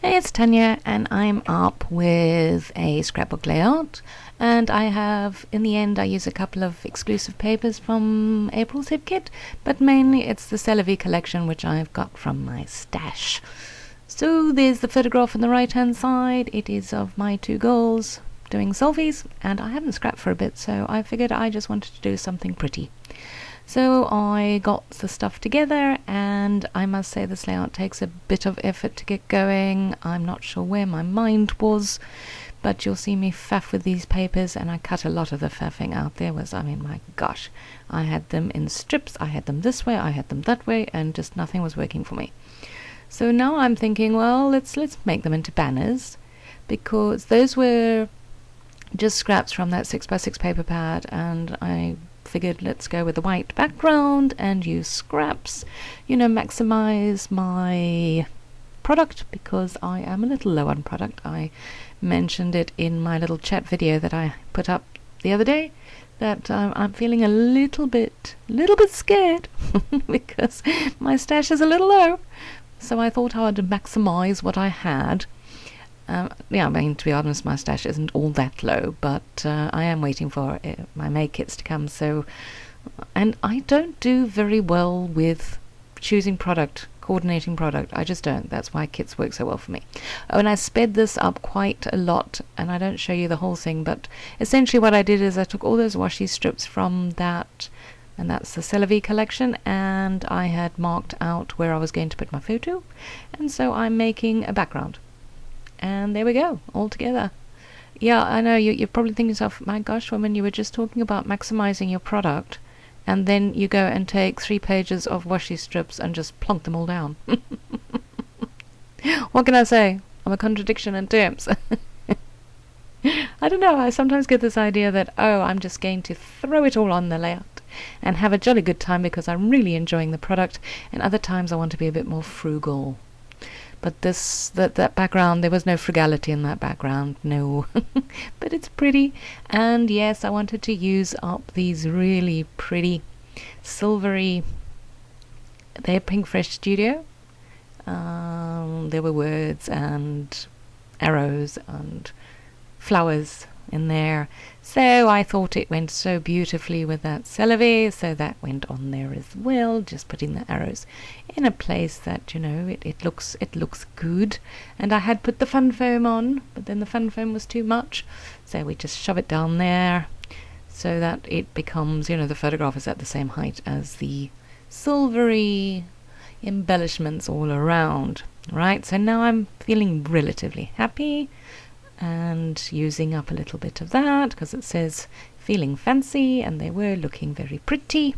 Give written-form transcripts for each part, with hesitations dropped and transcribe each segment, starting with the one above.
Hey, it's Tanya, and I'm up with a scrapbook layout, and I have, in the end, I use a couple of exclusive papers from April's Hip Kit, but mainly it's the Cest la Vie collection, which I've got from my stash. So there's the photograph on the right hand side. It is of my two girls doing selfies, and I haven't scrapped for a bit, so I figured I just wanted to do something pretty. So I got the stuff together, and I must say this layout takes a bit of effort to get going. I'm not sure where my mind was, but you'll see me faff with these papers, and I cut a lot of the faffing out. My gosh, I had them in strips, I had them this way, I had them that way, and just nothing was working for me. So now I'm thinking, well, let's make them into banners, because those were just scraps from that 6x6 paper pad, and I figured let's go with the white background and use scraps, maximize my product, because I am a little low on product. I mentioned it in my little chat video that I put up the other day, that I'm feeling a little bit scared because my stash is a little low, so I thought I would maximize what I had. To be honest, my stash isn't all that low, but I am waiting for my May kits to come. And I don't do very well with choosing product, coordinating product. I just don't. That's why kits work so well for me. Oh, and I sped this up quite a lot, and I don't show you the whole thing, but essentially what I did is I took all those washi strips from that, and that's the Cest la Vie collection, and I had marked out where I was going to put my photo, and so I'm making a background. And there we go, all together. Yeah, I know, you're probably thinking to yourself, my gosh, woman, you were just talking about maximizing your product, and then you go and take 3 pages of washi strips and just plonk them all down. What can I say? I'm a contradiction in terms. I don't know, I sometimes get this idea that, I'm just going to throw it all on the layout and have a jolly good time because I'm really enjoying the product, and other times I want to be a bit more frugal. But that background, there was no frugality in that background, no. But it's pretty. And yes, I wanted to use up these really pretty silvery, they're Pink Fresh Studio. There were words and arrows and flowers in there. So I thought it went so beautifully with that Cest la Vie, so that went on there as well, just putting the arrows in a place that, it looks good. And I had put the fun foam on, but then the fun foam was too much, so we just shove it down there so that it becomes, the photograph is at the same height as the silvery embellishments all around. Right, so now I'm feeling relatively happy and using up a little bit of that because it says feeling fancy, and they were looking very pretty.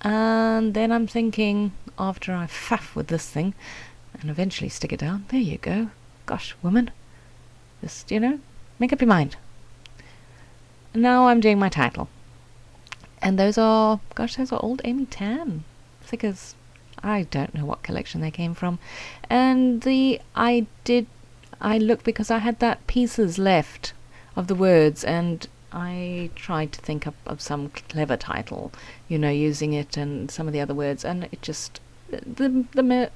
And then I'm thinking, after I faff with this thing and eventually stick it down, there you go, gosh, woman, just make up your mind. Now I'm doing my title, and those are old Amy Tan stickers. I don't know what collection they came from, and I looked because I had that pieces left of the words, and I tried to think of some clever title, using it and some of the other words, and it just, the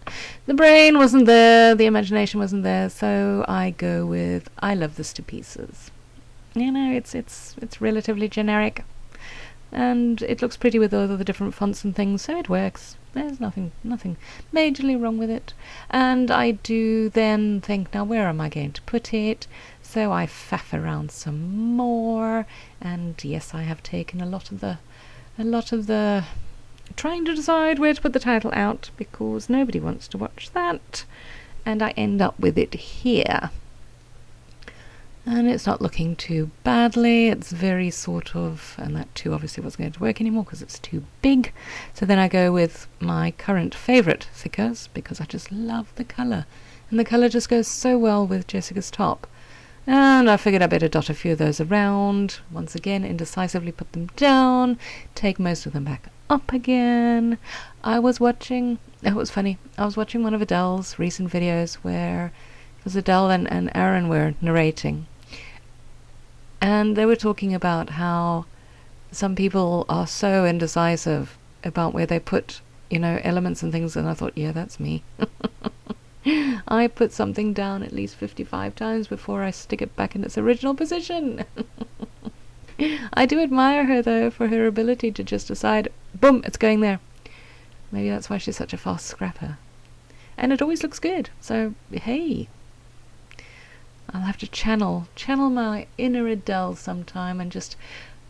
brain wasn't there, the imagination wasn't there, so I go with I love this to pieces. It's relatively generic, and it looks pretty with all the different fonts and things, so it works. There's nothing majorly wrong with it. And I do then think, now where am I going to put it? So I faff around some more, and yes, I have taken a lot of the trying to decide where to put the title out, because nobody wants to watch that, and I end up with it here. And it's not looking too badly. It's very sort of, and that too obviously wasn't going to work anymore because it's too big. So then I go with my current favourite thickers, because I just love the colour, and the colour just goes so well with Jessica's top. And I figured I better dot a few of those around. Once again, indecisively put them down, take most of them back up again. It was funny, I was watching one of Adele's recent videos where it was Adele and Aaron were narrating, and they were talking about how some people are so indecisive about where they put, elements and things, and I thought, yeah, that's me. I put something down at least 55 times before I stick it back in its original position. I do admire her, though, for her ability to just decide, boom, it's going there. Maybe that's why she's such a fast scrapper. And it always looks good. So, hey, I'll have to channel my inner Adele sometime and just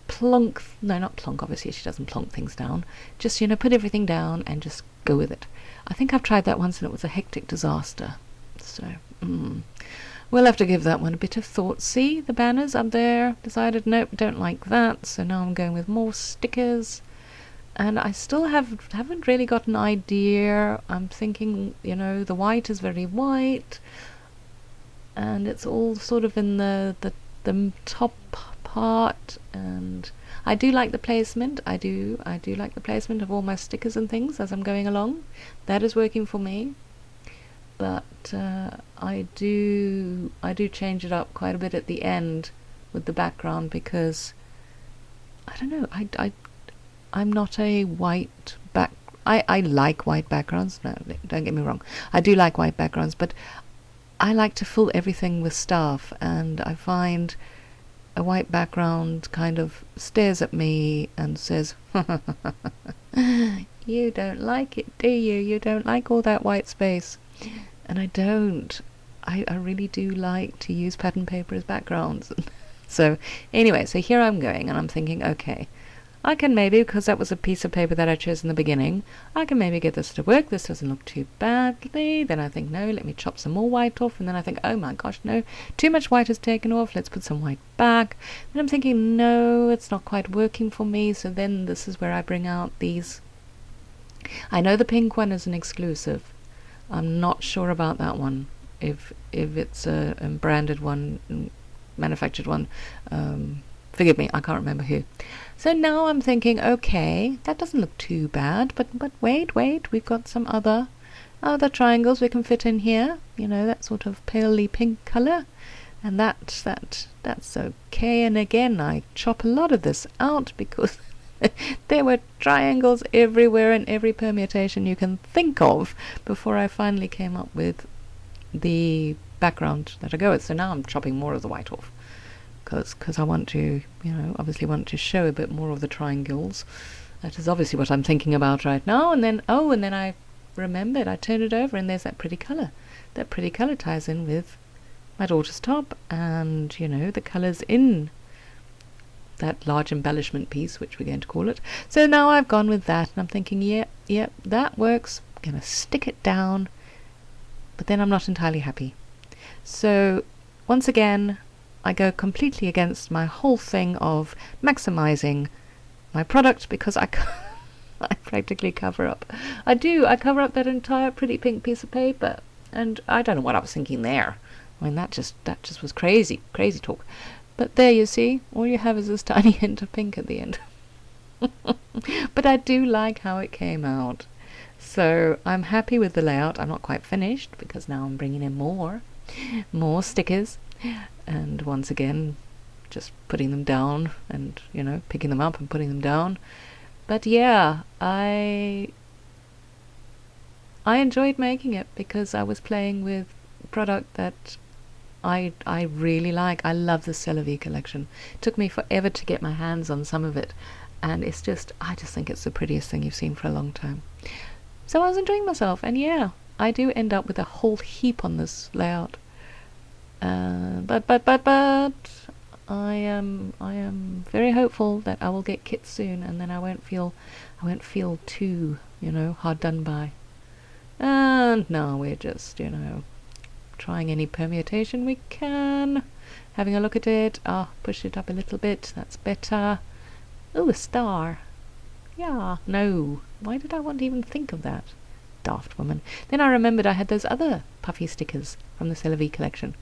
plonk, no, not plonk, obviously she doesn't plonk things down. Just, put everything down and just go with it. I think I've tried that once and it was a hectic disaster. So, we'll have to give that one a bit of thought. See, the banners up there, decided, nope, don't like that. So now I'm going with more stickers. And I still haven't really got an idea. I'm thinking, the white is very white. And it's all sort of in the top part. And I do like the placement. I do like the placement of all my stickers and things as I'm going along. That is working for me. But I do change it up quite a bit at the end with the background because I don't know. I'm not a white back. I like white backgrounds. No, don't get me wrong. I do like white backgrounds, but I like to fill everything with stuff, and I find a white background kind of stares at me and says, "You don't like it, do you? You don't like all that white space." And I don't. I really do like to use pattern paper as backgrounds. So anyway, so here I'm going, and I'm thinking, okay, I can maybe, because that was a piece of paper that I chose in the beginning, I can maybe get this to work. This doesn't look too badly. Then I think, no, let me chop some more white off. And then I think, oh my gosh, no, too much white is taken off. Let's put some white back. Then I'm thinking, no, it's not quite working for me. So then this is where I bring out these. I know the pink one is an exclusive. I'm not sure about that one. If it's a branded one, manufactured one, forgive me, I can't remember who. So now I'm thinking, okay, that doesn't look too bad, but wait, we've got some other triangles we can fit in here. That sort of palely pink color, and that's okay. And again, I chop a lot of this out because there were triangles everywhere in every permutation you can think of before I finally came up with the background that I go with. So now I'm chopping more of the white off because I want to, obviously want to show a bit more of the triangles. That is obviously what I'm thinking about right now. And then I remembered, I turned it over and there's that pretty color. That pretty color ties in with my daughter's top and, the colors in that large embellishment piece, which we're going to call it. So now I've gone with that and I'm thinking, yeah, that works. I'm going to stick it down, but then I'm not entirely happy. So once again, I go completely against my whole thing of maximizing my product because I practically cover up. I cover up that entire pretty pink piece of paper, and I don't know what I was thinking there. I mean, that just was crazy talk. But there you see, all you have is this tiny hint of pink at the end. But I do like how it came out. So I'm happy with the layout. I'm not quite finished because now I'm bringing in more stickers. And once again, just putting them down and, picking them up and putting them down. But yeah, I enjoyed making it because I was playing with product that I really like. I love the Cest la Vie collection. It took me forever to get my hands on some of it. And I just think it's the prettiest thing you've seen for a long time. So I was enjoying myself. And yeah, I do end up with a whole heap on this layout. But I am very hopeful that I will get kits soon, and then I won't feel too, hard done by. And now we're just, trying any permutation we can, having a look at it. Push it up a little bit. That's better. Oh, a star. Yeah, no. Why did I want to even think of that? Daft woman. Then I remembered I had those other puffy stickers from the Cest la Vie collection.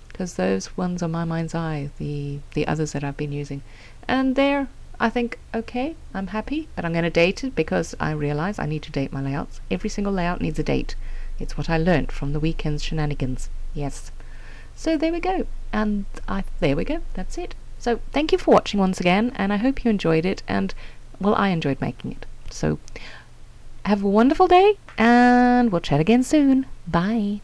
Because those ones are my mind's eye, the others that I've been using. And there, I think, okay, I'm happy, but I'm going to date it because I realize I need to date my layouts. Every single layout needs a date. It's what I learnt from the weekend's shenanigans. Yes. So there we go. And there we go. That's it. So thank you for watching once again, and I hope you enjoyed it. And, well, I enjoyed making it. So have a wonderful day, and we'll chat again soon. Bye.